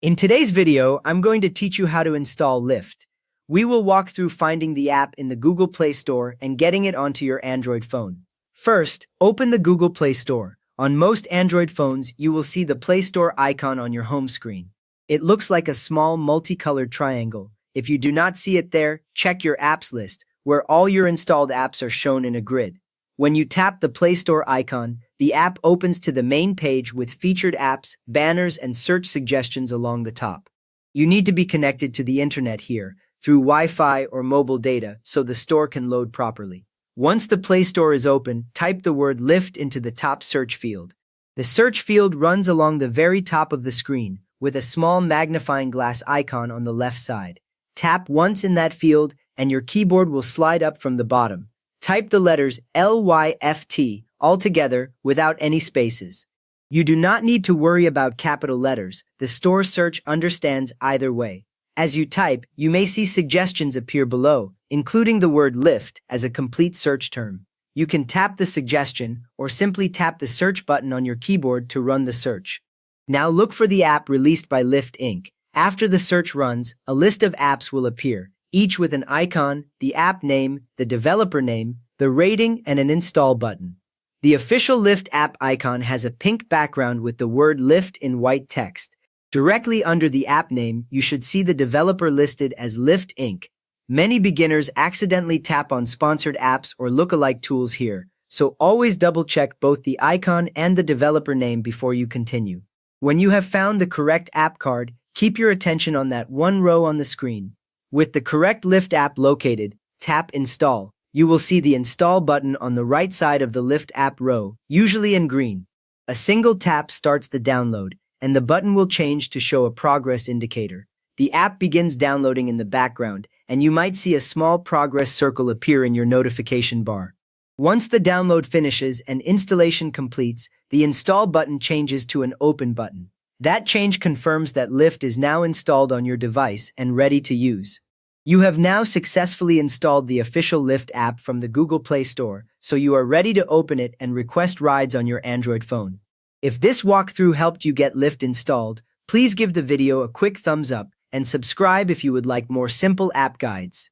In today's video, I'm going to teach you how to install Lyft. We will walk through finding the app in the Google Play Store and getting it onto your Android phone. First, open the Google Play Store. On most Android phones, you will see the Play Store icon on your home screen. It looks like a small multicolored triangle. If you do not see it there, check your apps list, where all your installed apps are shown in a grid. When you tap the Play Store icon, the app opens to the main page with featured apps, banners, and search suggestions along the top. You need to be connected to the internet here, through Wi-Fi or mobile data, so the store can load properly. Once the Play Store is open, type the word Lyft into the top search field. The search field runs along the very top of the screen, with a small magnifying glass icon on the left side. Tap once in that field, and your keyboard will slide up from the bottom. Type the letters LYFT all together without any spaces. You do not need to worry about capital letters. The store search understands either way. As you type, you may see suggestions appear below, including the word Lyft as a complete search term. You can tap the suggestion or simply tap the search button on your keyboard to run the search. Now look for the app released by Lyft Inc. After the search runs, a list of apps will appear, each with an icon, the app name, the developer name, the rating, and an install button. The official Lyft app icon has a pink background with the word Lyft in white text. Directly under the app name, you should see the developer listed as Lyft Inc. Many beginners accidentally tap on sponsored apps or lookalike tools here, so always double-check both the icon and the developer name before you continue. When you have found the correct app card, keep your attention on that one row on the screen. With the correct Lyft app located, tap Install. You will see the Install button on the right side of the Lyft app row, usually in green. A single tap starts the download, and the button will change to show a progress indicator. The app begins downloading in the background, and you might see a small progress circle appear in your notification bar. Once the download finishes and installation completes, the Install button changes to an Open button. That change confirms that Lyft is now installed on your device and ready to use. You have now successfully installed the official Lyft app from the Google Play Store, so you are ready to open it and request rides on your Android phone. If this walkthrough helped you get Lyft installed, please give the video a quick thumbs up and subscribe if you would like more simple app guides.